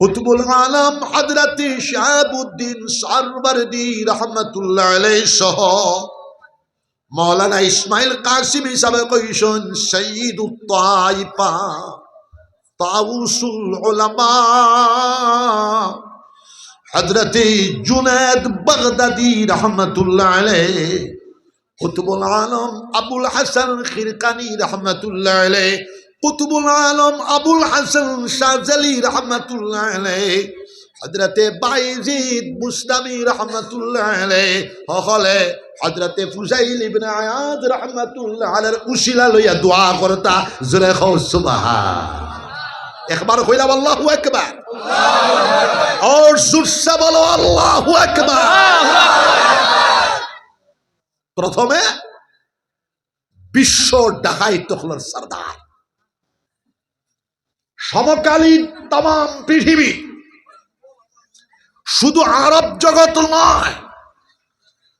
কুতুবুল আলম হযরত শিহাবুদ্দিন সারওয়ারদি রাহমাতুল্লাহ আলাইহি সহ মাওলানা ইসমাইল কাসিমি সাহেব কইছেন সাইয়্যিদুত তাইফা তাউসুল উলামা হযরত জুনায়েদ বাগদাদি রাহমাতুল্লাহ আলাইহি, কুতুবুল আলম আবুল হাসান খিরকানি রাহমাতুল্লাহ আলাইহি, কুতুবুল আলম আবুল হাসান শাহজালি রাহমাতুল্লাহ আলাইহি, হযরতে বাইজিদ বুস্তামি রাহমাতুল্লাহ আলাইহি, হলে হযরতে ফুজাইল ইবনে আয়াদ রাহমাতুল্লাহ আলাইহির উসিলা লইয়া দোয়া করতা। জোরে কও সুবহান। একবার কইলাম আল্লাহু আকবার, और জোরসে বলো আল্লাহু আকবার। প্রথমে বিশ্ব ডাকাইত হলেন সরদার, সমকালীন তাম পৃথিবী, শুধু আরব জগৎ নয়,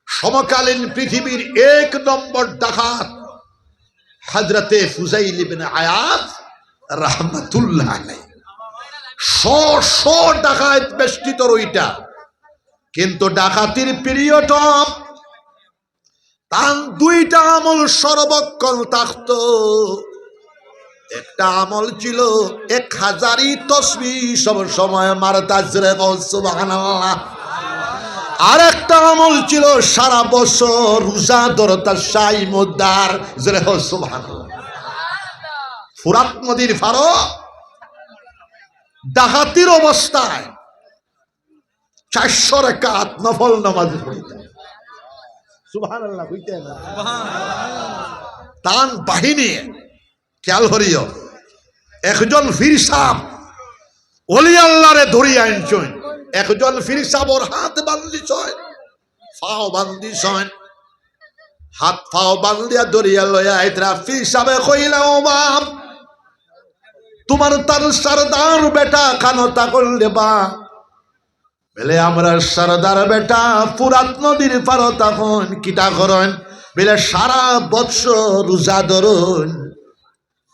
সমকালীন পৃথিবীর এক নম্বর ডাকাত হযরতে ফুজাইল ইবনে আয়াদ রাহমাতুল্লাহ আলাইহি। শ ডাকাত বেষ্টিত রইটা, কিন্তু ডাকাতির পিরিয়ড তার দুইটা আমল সর্বক্ষণ থাকত। একটা আমল ছিল 1000 তাসবিহ সব সময় মারতা, জোরে কও সুবহানাল্লাহ। আর একটা আমল ছিল সারা বছর রোজা ধরতা শাই মুদ্দার, জোরে কও সুবহানাল্লাহ। ফুরাত নদীর ফারো ডাকাতির অবস্থায় 400 রাকাত নফল নামাজ পড়িতেন, সুবহানাল্লাহ কইতেন না। তান বাহিনী খেয়াল করিও, একজন ফির সাহেব ওলি আল্লাহরে ধরি আনছেন, একজন ফির সাহেব ওর হাত বান্ধিছেন, ফাও বান্ধিছেন, হাত ফাও বান্ধিয়া ধরিয়া লইয়া আইতরা। ফির সাহেবে কইলা, ও বাপ, তোমার তার সরদার বেটা খানতা করলে বা বলে আমরা সরদার বেটা ফুরাত নদীর পার তখন কিটা করেন বলে সারা বৎসর রোজা ধরুন,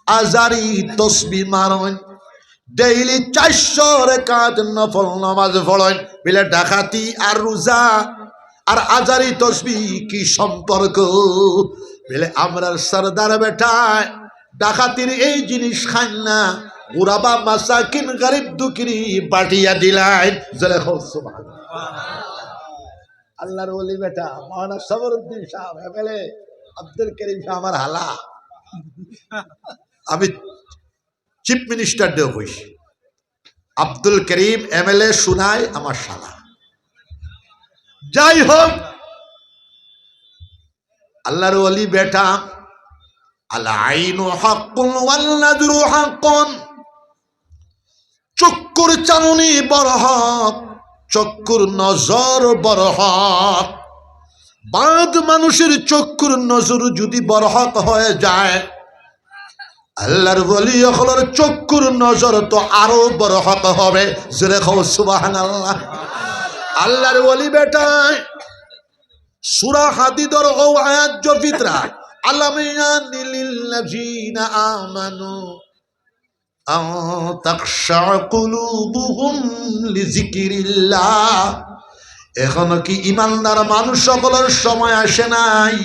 আজারি তসবি মারন, ডেইলি 400 রাকাত নফল নামাজ পড়েন। বলে ডাকাতি আর রোজা আর আজারি তসবি কি সম্পর্ক? বলে আমরা সরদার বেটা ডাকাতির এই জিনিস খান না, গুরাবা মাসাকিন গরিব দুঃখী বাটিয়া দিলাই। জোরে কও সুবহানাল্লাহ। আল্লাহর ওলি বেটা মাওলানা সবরউদ্দিন সাহেব এমএলএ আব্দুল করিম সাহেব আমার হালা, আমি চিফ মিনিস্টার দেও কইছি, আব্দুল করিম এমএলএ শুনাই আমার শালা। যাই হোক, আল্লাহর ওলি বেটা, আল আইনু হাক্কুন ওয়াল নাযরু হাক্কুন, চক্ষুর চাউনি বড় হক, চক্ষুর নজর বড় হক। বাদ মানুষের চক্ষুর নজর যদি বড় হক হয়ে যায়, আল্লাহর ওলি হলোর চক্ষুর নজর তো আরো বড় হক হবে। জোরে কও সুবহানাল্লাহ। আল্লাহর ওলি বেটা সূরা হাদীদের ও আয়াত জফিতরা আলামিয়ানি লিল্লাযিনা আমানু আন তাখশা কুলুবুহুম লিযিকরিল্লাহ। এখনো কি ইমানদার মানুষ সকলের সময় আসে নাই?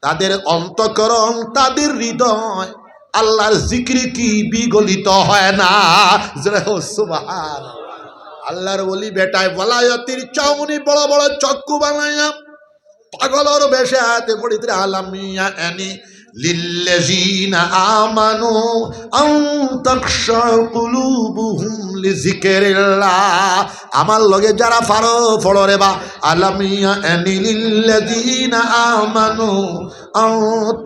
তাদের অন্তঃকরণ, তাদের হৃদয় আল্লাহর জিকিরে কি বিগলিত হয় না? সুবহানাল্লাহ। আল্লাহর ওলি বেটায় ওলায়তির চাউনি বড় বড় চক্ষু বানাইয়া পাগলের বেশে হাতে পড়িতে আলামিয়া আনি লিল্লাযিনা আমানু আন তাখশা কুলুবুহুম লিযিকরিল্লাহ। আমার লগে যারা ফারো ফড়ো রে বা আলামিয়া আনি লিল্লাযিনা আমানু আন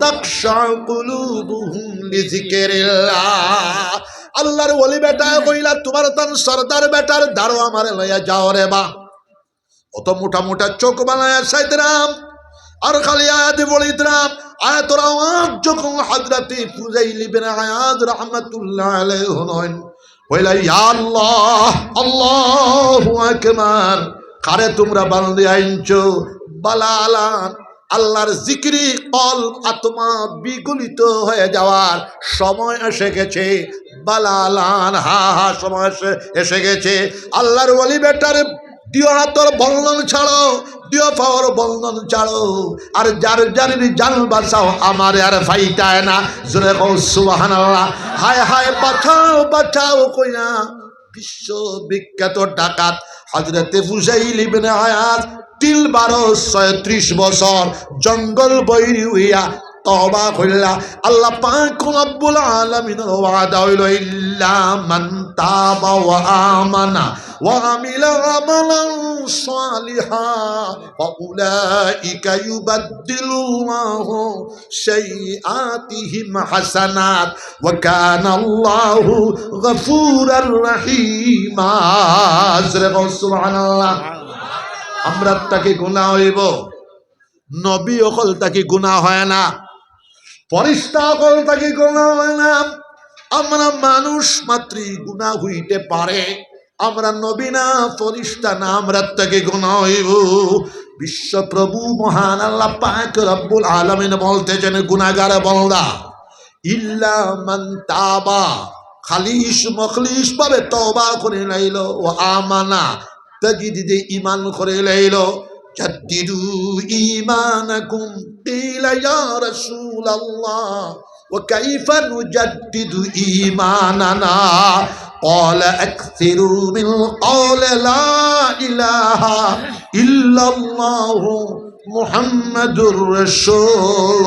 তাখশা কুলুবুহুম লিযিকরিল্লাহ। আল্লাহর ওলি বেটা কইলা, তোমার তান সরদার বেটার দাঁড়ো আমারে লইয়া যাও রে বা। অত মোটা মোটা চোখ বানায় সাইদরাম আর খালি আয়াতে বলিতরাম। আয়াতের আওয়াজ যখন হযরতে ফুজাইল ইবনে আয়াদ রাহমাতুল্লাহ আলাইহি হলেন, কইলা, ইয়া আল্লাহ, আল্লাহু আকবার। কারে তোমরা বান্দে আইনছো? বালালান আল্লাহর জিকিরি কলব আত্মা বিগলিত হয়ে যাওয়ার সময় এসে গেছে। বালালান হা হা সময় এসে গেছে। আল্লাহর ওলি বেটার দিও হাতর বন্ধন ছাড়ো, দিও পাওয়ার বন্ধন ছাড়ো, আর যার যার জান বাঁচাও, আমার আর ফাইটায় না। জোরে কও সুবহানাল্লাহ। হায় হায় বাঁচাও বাঁচাও কইনা বিশ্ব বিখ্যাত ডাকাত হযরতে ফুযাইল ইবনে আয়াজ ৩১৩৬ বছর জঙ্গল বৈরি হইয়া তওবা কইলা। আল্লাহ পাক রব্বুল আলামিনের ওয়াদা হইল ইল্লা মান তাবা ওয়া আমানা ওয়া আমিলা আমালান সালিহা ওয়া উলাইকা ইউবাদদিলুল্লাহু শাইআতিহিম হাসানাত ওয়া কানা আল্লাহু গফুরার রহিমা। সুবহানাল্লাহ। আমরা তাকে গুনাহ হইব, নবী অকল তাকে গুনাহ হয় না, ফেরেশতা অকল তাকে গুনাহ হয় না। আমরা মানুষ মাত্রই গুনাহ হইতে পারে, আমরা নবী না ফেরেশতা না, আমরা তাকে গুনাহ হইব। বিশ্বপ্রভু মহান আল্লাহ পাক রব্বুল আলামিন বলতেছেন গুনাহগার বান্দা ইল্লা মান তাবা, খালিস মখলিস ভাবে তওবা করে লাইল, ও আমানা তাজদিদে ঈমান করে লাইল। জাদ্দিদু ঈমানাকুম কিলা ইয়া রাসূলুল্লাহ ওয়া কাইফা নুজাদ্দিদু ঈমানানা قال أكثروا من قول لا إله إلا الله محمد رسول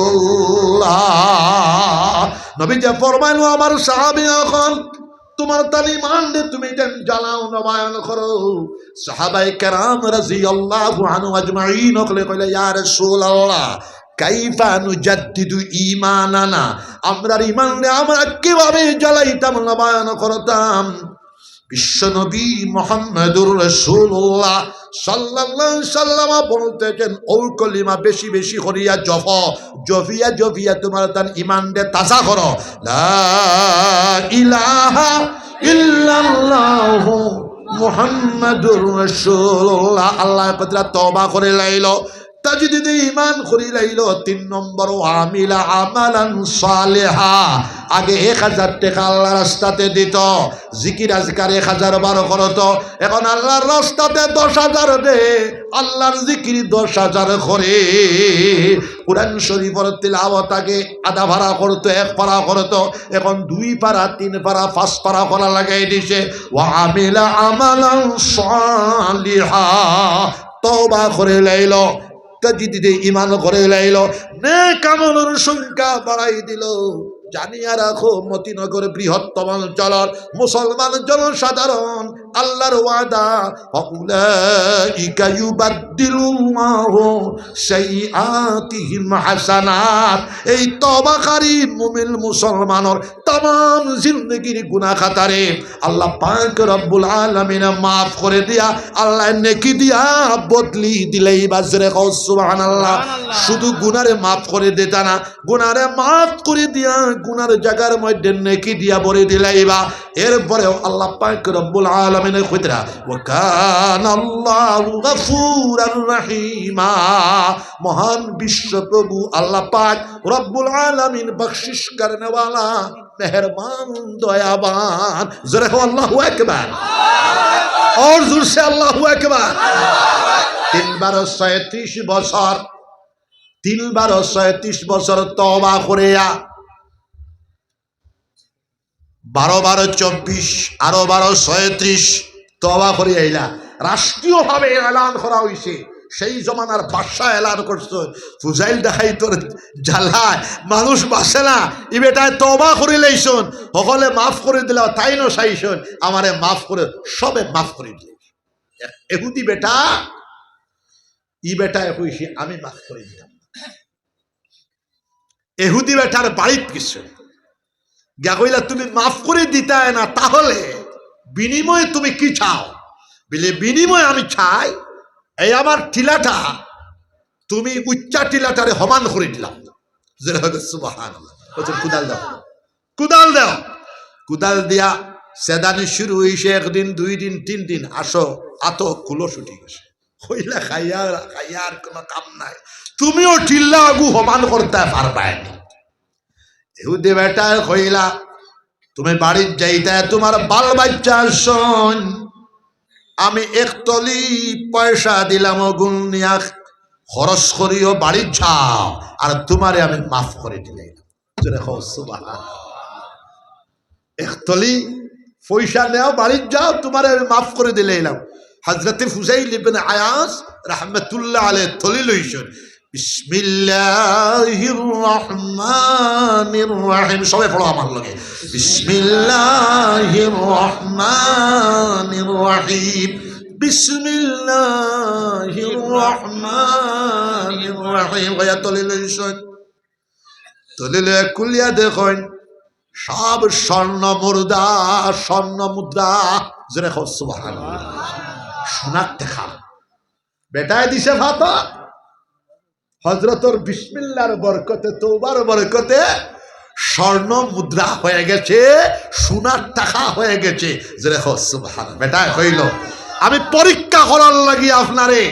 الله। নবী যে ফরমাইলো আমার সাহাবী এখন তোমার তালি মানলে তুমি যেন জ্বালাও নবায়ন করো। সাহাবায়ে কেরাম রাদিয়াল্লাহু আনহু আজমাইন কইলে ইয়া রাসূলুল্লাহ কাইফা নুজাদ্দিদু ঈমানানা, আমরা ঈমানকে আমরা কিভাবে জ্বালাইতাম নবায়ন করতাম। বিশ্বনবী মুহাম্মদুর রাসূলুল্লাহ সাল্লাল্লাহু আলাইহি সাল্লাম বলতেছেন ও কলিমা বেশি বেশি করিয়া জফিয়া জফিয়া তোমার তান ঈমান দে তাজা করো। লা ইলাহা ইল্লাল্লাহু মুহাম্মাদুর রাসূলুল্লাহ। আল্লাহ পাক তওবা করে লাইলো, তাজদিদে ঈমান করে লাইলো। ৩ নম্বর আমিলা আমালান সালিহা, আগে ১০০০ টাকা আল্লাহর রাস্তাতে দিত, জিকির আজকার ১০০০ বার করত, এখন আল্লাহর রাস্তাতে ১০০০০ দে, আল্লাহর জিকির ১০০০০ করে। কুরআন শরীফের তিলাওয়াত আগে আধা পারা করতো, ১ পারা করতো, এখন ২ পারা ৩ পারা ৫ পারা করা লাগাই দিছে। ওয়া আমিলা আমালান সালিহা, তওবা করে লাইলো, তাজদিদে ঈমান করে লাইলো, নেক আমলের সংখ্যা বাড়াই দিল। জানিয়া রাখো মতিনগর বৃহত্তম অঞ্চলের মুসলমান জনসাধারণ আল্লাহর ওয়াদা উলাইকা ইউবাদদিলুল্লাহু শাইআতিহিম হাসানাত। এই তওবাকারী মুমিন মুসলমানের तमाम জিন্দেগির গুনাহ খাতারে আল্লাহ পাক রব্বুল আলামিন মাফ করে দিয়া আল্লাহ নেকি দিয়া বদলি দিলেই বাজরে কও সুবহানাল্লাহ। শুধু গুনারে মাফ করে দিতা না, গুনারে মাফ করে দিয়া গুনার জায়গার মধ্যে নেকি দিয়া ভরে দিলাইবা। এরপরেও আল্লাহ পাক রব্বুল আলামিনের খুদরা ওয়া কানাল্লাহু গফুরার রহিমা। মহান বিশ্বপ্রভু আল্লাহ পাক রব্বুল আলামিন বখশিশ করনে वाला मेहरबान दयावान। जरा हो अल्लाहु अकबर और जोर से अल्लाहु अकबर। ৩৩৭ বছর ৩৩৭ বছর তওবা করিয়া ১২ ২৪ আরো ১২ ৩৬ তওবা করে আইলা। রাষ্ট্রীয়ভাবে এলান করা হয়েছে, সেই জমানার বাদশাহ এলান করছে ফুজাইল দেখাই তোর জ্বালায় মানুষ বাসে না, ই বেটায় তওবা করে লাইছুন, সকলে মাফ করে দিলা, তাই ন চাইছুন আমারে মাফ করে, সবে মাফ করে দিলে। এহুদি বেটা ই বেটায় কইছি আমি মাফ করে দিলাম। এহুদি বেটার বাড়িত কিছু গা কইলা তুমি মাফ করে দিতায় না, তাহলে বিনিময়ে তুমি কি চাও? বলে বিনিময়ে আমি চাই এই আমার টিলাটা তুমি উচ্চা টিলাটারে সমান করে দিলাম। সুবহানাল্লাহ। কুদাল দাও, কুদাল দাও। কুদাল দিয়া সেদানি শুরু হয়েছে, ১ দিন ২ দিন ৩ দিন, আসো আতো খুলো ছুটি গেছে। হইলা খাইয়া খাইয়া আর কোনো কাম নাই, তুমিও ঠিল্লা আগু সমান করতে পারবাই। ইহুদি বেটা কইলা তুমি বাড়ির যাইতে তোমার বাল বাচ্চা শোন, আমি একতলি পয়সা দিলাম গুণ নিয়া খরচ করিও বাড়ির যাও, আর তোমারে আমি মাফ করে দিলাম। একতলি পয়সা নেও বাড়ির যাও, তোমারে আমি মাফ করে দিলাম। হযরত ফুযাইল ইবনে আয়াস রাহমাতুল্লাহ আলাইহি তলি লইছেন, বিসমিল্লাহির রহমানির রহিম, সবাই পড়ো আমার লগে, বিসমিল্লাহির রহমানির রহিম, বিসমিল্লাহির রহমানির রহিম। গয়া তলি লইছেন, তলি লয়ে কুলিয়া দেখেন সব স্বর্ণ মুদ্রা, স্বর্ণ মুদ্রা, জোরে কও সুবহানাল্লাহ। সোনার দেখা বেটায় দিছে ভাত, হযরতর বিসমিল্লাহর বরকতে, তওবার বরকতে স্বর্ণ মুদ্রা হয়ে গেছে, সোনার টাকা হয়ে গেছে। জোরে কও সুবহানাল্লাহ। বেটায় কইল আমি পরীক্ষা করার লাগি আপনারে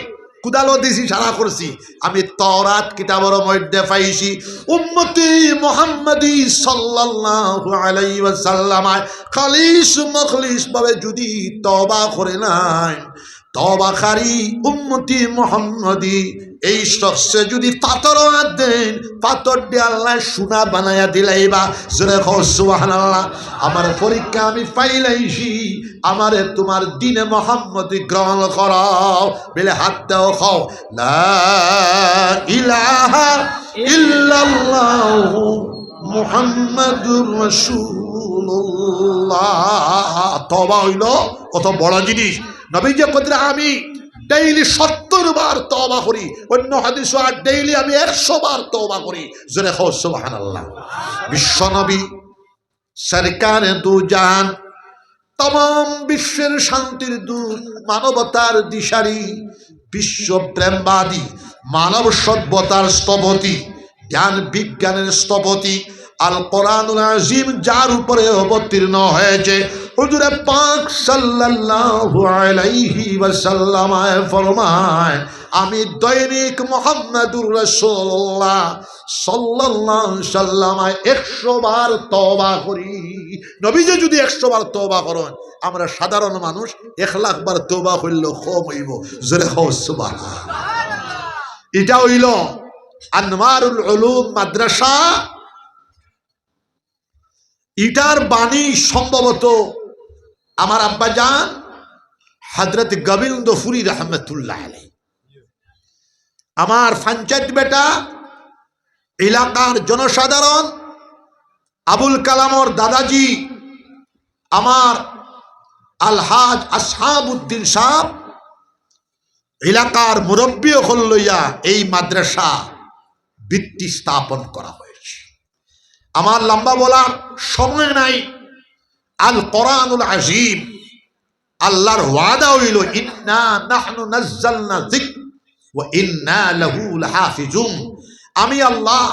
কুদালো দিছি, সারা করছি। আমি তওরাত কিতাবের মধ্যে পাইছি উম্মতি মুহাম্মাদি সাল্লাল্লাহু আলাইহি ওয়াসাল্লাম খালিস মখলিস ভাবে যদি তওবা করে নাই, তওবাকারী উম্মতি মুহাম্মাদি এই শখসে যদি পাথর দেন, পাথর দিয়ে আল্লাহ সোনা বানায়া দিলাইবা। জোরে কও সুবহানাল্লাহ। আমার পরীক্ষা আমি পাইলাইছি, আমারে তোমার দিনে মুহাম্মদি গ্রহণ করাও, বলে হাত দাও, খাও লা ইলাহা ইল্লাল্লাহু মুহাম্মাদুর রাসূলুল্লাহ। তওবা হইল কত বড় জিনিস। নবীজি কইরা আমি ডেইলি 70 বার তওবা করি, অন্য হাদিস আর ডেইলি আমি 100 বার তওবা করি। জোরে কও সুবহানাল্লাহ। বিশ্ব নবী সরকারে দু জাহান, तमाम বিশ্বের শান্তির দূত, মানবতার দিশারি, বিশ্ব প্রেমবাদী, মানব সভ্যতার স্থপতি, জ্ঞান বিজ্ঞানের স্থপতি আল কোরআনুল আজিম, যার উপরে অবতীর্ণ হয়েছে হুজুরে পাক সাল্লাল্লাহু আলাইহি ওয়াসাল্লাম ফরমায়, আমি দৈনিক মুহাম্মাদুর রাসূলুল্লাহ সাল্লাল্লাহু আলাইহি ওয়াসাল্লাম 100 বার তওবা করি। নবীজি যদি 100 বার তওবা করেন, আমরা সাধারণ মানুষ 1 লাখ বার তওবা করলেও কম হইব। জোরে কও সুবহানাল্লাহ। এটা হইল আনওয়ারুল উলুম মাদ্রাসা। ইটার বাণী সম্ভবত আমার আব্বাজান হযরত গোবিন্দপুরী রহমতুল্লাহ আলাইহি, আমার পঞ্চায়েত বেটা, এলাকার জনসাধারণ, আবুল কালামর দাদাজি, আমার আলহাজ আসহাবউদ্দিন সাহেব, এলাকার মুরব্বী হল লইয়া এই মাদ্রাসা ভিত্তি স্থাপন করা হয়েছে। আমার লম্বা বলার সময় নাই। আল কোরআনুল আজিম, আল্লাহর ওয়াদা হইল ইন্না নাহনু নাযালনা যিকর ওয়া ইন্না লাহু লাহাফিজুন। আমি আল্লাহ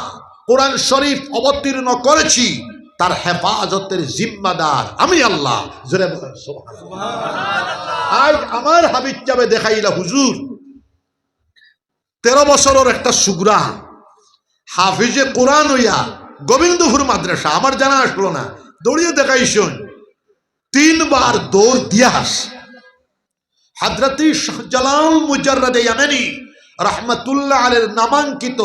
কোরআন শরীফ অবতীর্ণ করেছি, তার হেফাজতের জিম্মাদার আমি আল্লাহ। জোরে বলেন সুবহানাল্লাহ। আজ আমার হাবিব যাবে দেখাইলা হুজুর 13 বছরের একটা সুগরা হাফিজে কোরআন হইয়া গোবিন্দপুর মাদ্রাসা, আমার জানা আসলো না, দৌড়িয়ে দেখাইছেন 3 বার দৌড় দিয়াস। হযরত শাহজালাল মুজাররদ ইয়ামানি রাহমাতুল্লাহ আলাইহির নামাঙ্কিত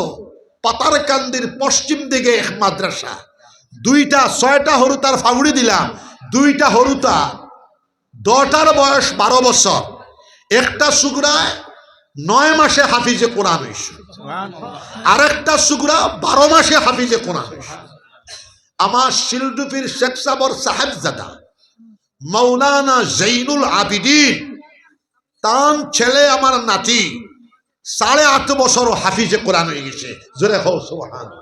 পাতারকান্দির পশ্চিম দিকে এক মাদ্রাসা, 2টা 6টা হরুতার ফাগুড়ি দিলাম, 2টা হরুতা 10টার বয়স 12 বছর, একটা সুগরায় 9 মাসে হাফিজে কোরআন হইছে, আরেকটা সুগরা 12 মাসে হাফিজে কোরআন হইছে। আমার শিলডুপির শেখ সাবর সাহেবজাদা মৌলানা জৈনুল আবিদিন, তার ছেলে আমার নাতি 8.5 বছর হাফিজে কোরআন হয়ে গেছে। জোরে কও সুবহানাল্লাহ।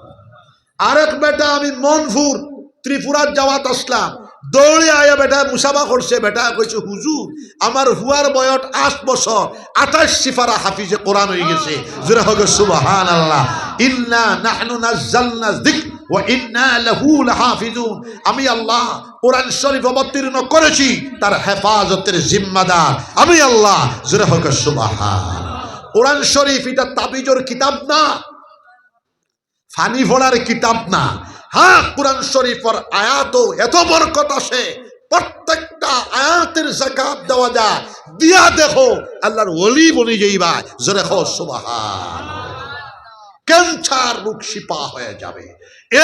আরেক বেটা আমি মনপুর ত্রিপুরার যাওয়াত আসলাম, দৌড়ে আয়া বেটা মুসাফা করছে, বেটা কইছে হুজুর আমার হুয়ার বয়স 8 বছর, 28 সিফারা হাফিজে কোরআন হয়ে গেছে। জোরে কও সুবহানাল্লাহ। ইন্না নাহনু নাযালনা যিকর ওয়া ইন্না লাহু লাহাফিজুন। আমি আল্লাহ কোরআন শরীফ অবতীর্ণ করেছি, তার হেফাজতের জিম্মাদার আমি আল্লাহ। জোরে কও সুবহানাল্লাহ। কোরআন শরীফ এটা তাবিজের কিতাব না, ফানি ফোড়ার কিতাব না। হ্যাঁ, কোরআন শরীফের আয়াত এত বরকত আছে, প্রত্যেকটা আয়াতের যাকাত দেওয়া যায়। দিয়া দেখো আল্লাহর ওলি বনি যাইবা, জোরে কও সুবহানাল্লাহ। ক্যান্সার রোগ শিপা হয়ে যাবে,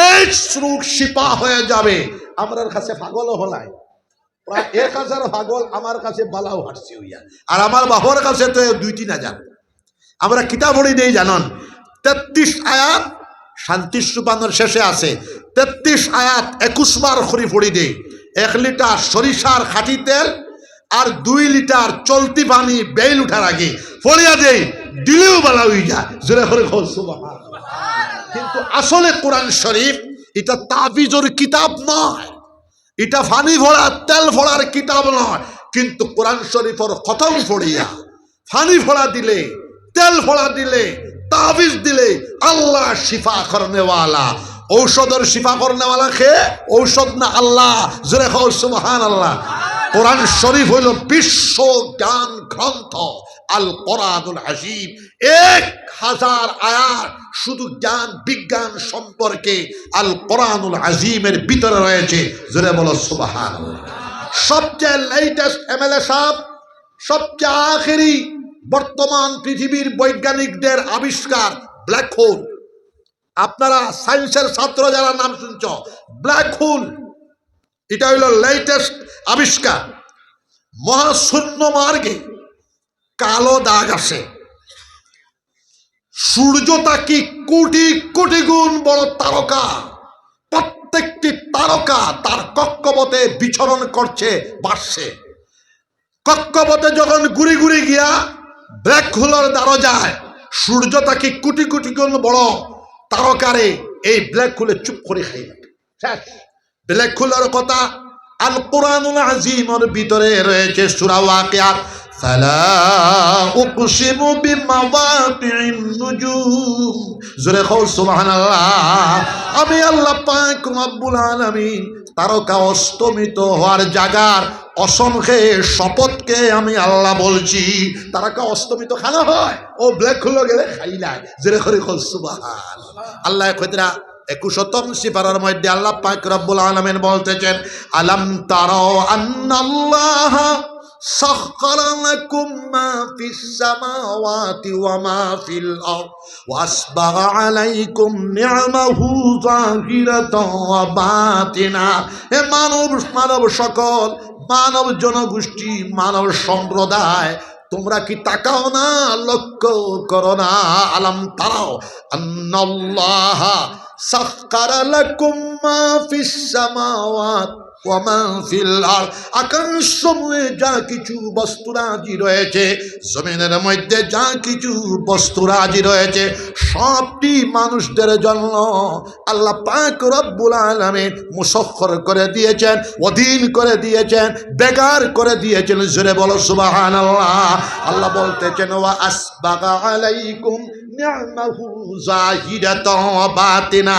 এইডস রোগ শিপা হয়ে যাবে। আমার কাছে পাগলও হলাই প্রায় 1000 পাগল আমার কাছে বালাও হাঁটছে হইয়া, আর আমার বাবার কাছে তো 2-3 হাজার। আমরা কিতাব পড়ি দেই জানন, 33 আয়াত শান্তি সুপানোর শেষে আছে, 33 আয়াত 21 বার খরি পড়ি দেই। 1 লিটার সরিষার খাঁটি তেল আর 2 লিটার চলতি পানি বেল উঠার আগে পড়িয়া দেই, দিলেও বালা হয়ে যায়, জোরে করে সুবহানাল্লাহ। কিন্তু আসলে কোরআন শরীফ এটা তাবিজের কিতাব নয়, এটা ফানি ভরা তেল ভরার কিতাব নয়। কিন্তু কোরআন শরীফের খতম পড়িয়া ফানি ভরা দিলে, তেল ভরা দিলে, তাবিজ দিলে আল্লাহ শিফা করনেওয়ালা। ঔষধের শিফা করনেওয়ালা খে ঔষধ না আল্লাহ, জোরে কও সুবহানাল্লাহ। কোরআন শরীফ হইল বিশ্ব জ্ঞান গ্রন্থ, আল কোরআনুল আযীম। 1000 আয়াত শুধু জ্ঞান বিজ্ঞান সম্পর্কে আল কোরআনুল আযীমের ভিতরে রয়েছে, জোরে বলো সুবহানাল্লাহ। সবচেয়ে লেটেস্ট এমএলএ সাহেব, সবচেয়ে আখেরি বর্তমান পৃথিবীর বৈজ্ঞানিকদের আবিষ্কার ব্ল্যাক হোল। আপনারা সায়েন্সের ছাত্র যারা নাম শুনছ, ব্ল্যাক হোল এটা হইল লেটেস্ট আবিষ্কার। মহাশূন্য মার্গে কালো দাগ আসে, সূর্যটা কি কোটি কোটি গুণ বড় তারকা, প্রত্যেকটি তারকা তার কক্ষপথে বিচরণ করছে, বাসছে। কক্ষপথে যখন ঘুরে ঘুরে গিয়া ব্ল্যাক হোলের দ্বারা যায়, সূর্যটা কি কোটি কোটি গুণ বড় তারকারে এই ব্ল্যাক হোলে চুপ করে খাই থাকে। ব্ল্যাক হোলের কথা আল কোরআনুল আযীমের ভিতরে রয়েছে সূরা ওয়াকিয়াত, ফালা উকসিমু বিমাওয়াকিন নুজুম, জোরে কও সুবহানাল্লাহ। আমি আল্লাহ পাক রব্বুল আলামিন তারকা অস্তমিত হওয়ার জায়গার অসংখ্যে শপথকে আমি আল্লাহ বলছি। তারকা অস্তমিত খানা হয়, ও ব্ল্যাক হোল গেলে খাই নাই, জোরে করে কও সুবহানাল্লাহ। আল্লাহ কইতরা 21তম সিপারার মধ্যে আল্লাহ পাক রব্বুল আলামিন বলতেছেন, আলাম তারাও আন্নাল্লাহা সাখখারা লাকুম মা ফিস সামাওয়াতি ওয়া মা ফিল আরদ ওয়া আসবাগা আলাইকুম নি'মাহু যাহিরাতাও ওয়া বাতিনা। হে মানব সকল, মানব জনগোষ্ঠী, মানব সম্প্রদায়, তোমরা কি তাকাও না, লক্ষ্য করো না? আলাম তারাও আন্নাল্লাহা সাখখারা লাকুম মা ফিস সামাওয়াত ওয়া মা ফিল আরদ। আকাশসমূহে যা কিছু বস্তুরাজি রয়েছে, জমিনের মধ্যে যা কিছু বস্তুরাজি রয়েছে, সবটি মানুষদের জন্য আল্লাহ পাক রব্বুল আলামিন মুসখ্খর করে দিয়েছেন, অধীন করে দিয়েছেন, বেগার করে দিয়েছেন, জোরে বলো সুবহানাল্লাহ। আল্লাহ বলতেছেন, ওয়া আসবাগা আলাইকুম নি'মাহু যাহিরাতাও ওয়া বাতিনা।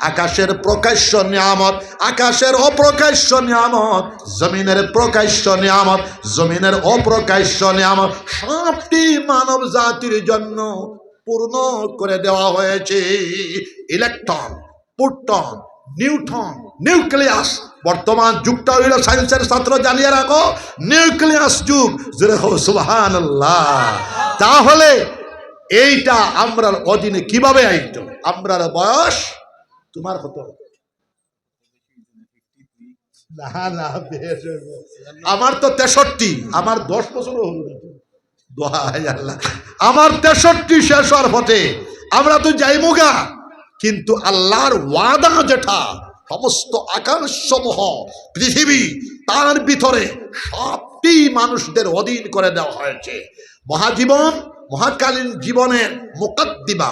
আকাশের প্রকাশ্য নিয়ামত, আকাশের অপ্রকাশ্য নিয়ামত, জমিনের প্রকাশ্য নিয়ামত, জমিনের অপ্রকাশ্য নিয়ামত, সবটি মানব জাতির জন্য পূর্ণ করে দেওয়া হয়েছে। Electron, proton, neutron, nucleus. বর্তমান যুগটা হইল সায়েন্সের ছাত্র জানিয়ে রাখো, নিউক্লিয়াস যুগ, জোরে হো সুবহানাল্লাহ। তাহলে এইটা আমরার অধীনে কিভাবে আইত? আমরার বয়স তোমার কত? না, আমার তো 63, আমার 10 বছর হল। আমার 63 শেষ হওয়ার পথে, আমরা তো যাইমুগা। কিন্তু আল্লাহর ওয়াদা যেটা, সমস্ত আকাশসমূহ পৃথিবী তার ভিতরে সবটি মানুষদের অধীন করে দেওয়া হয়েছে। মহাজীবন, মহাকালীন জীবনের মুকদ্দিমা,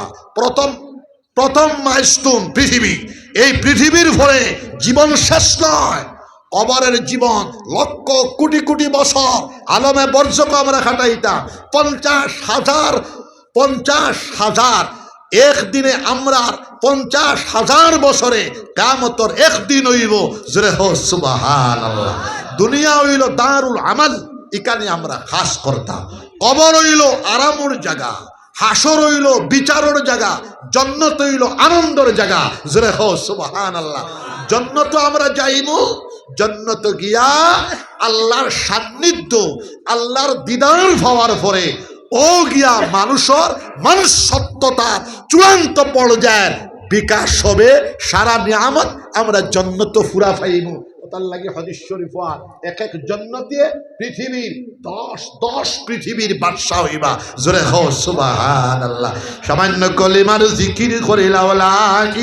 প্রথম মাইলস্টোন পৃথিবী। এই পৃথিবীর ভরে জীবন শেষ নয়, কবরের জীবন লক্ষ কোটি কোটি বছর আলমে বর্জক আমরা খাটাইতাম। 50,000 একদিনে আমরা 50,000 বছরে কিয়ামতের একদিন হইব, জোরে হো সুবহানাল্লাহ। দুনিয়া হইল দারুল আমাল, এখানে আমরা খাস করতাম। কবর হইল আরামুর জায়গা, হাসর হইল বিচারের জায়গা, জান্নাত হইল আনন্দের জায়গা। জোরে হো সুবহানাল্লাহ। জান্নাত আমরা যাইমু, জান্নাত গিয়া আল্লাহর সান্নিধ্য, আল্লাহর দিদার পাওয়ার পরে ও গিয়া মানুষের মনুষ্যত্বতা চূড়ান্ত পর্যায়ের বিকাশ হবে। সারা নিয়ামত আমরা জান্নাত ফুরা পাইমু। তার লাগে হাদিস শরীফ এক এক জান্নাতে পৃথিবীর 10 পৃথিবীর বাদশা হইবা। জোরে হো সুবহানাল্লাহ। সামান্য কলিমার জিকির করে লা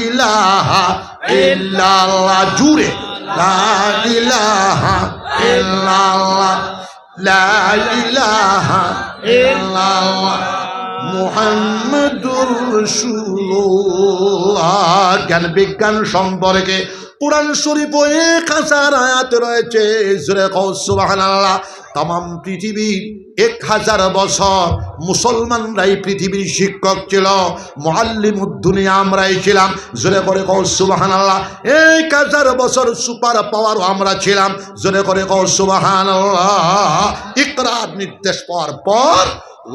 ইলাহা ইল্লাল্লাহ, জুরে লা ইলাহা ইল্লাল্লাহ, লা ইলাহা ইল্লাল্লাহ মুহাম্মাদুর রাসূলুল্লাহ। জ্ঞান বিজ্ঞান সম্পর্কে কুরআন শরীফ 1000 আয়াত রয়েছে। জোরে কও সুবহানাল্লাহ। তাম পৃথিবীর 1000 বছর মুসলমানরাই পৃথিবীর শিক্ষক ছিল, মুআল্লিমুদ দুনিয়া আমরাই ছিলাম। জোরে করে কও সুবহানাল্লাহ। 1000 বছর সুপার পাওয়ার আমরা ছিলাম। জোরে করে কও সুবহানাল্লাহ। ইকরার নির্দেশ পাওয়ার পর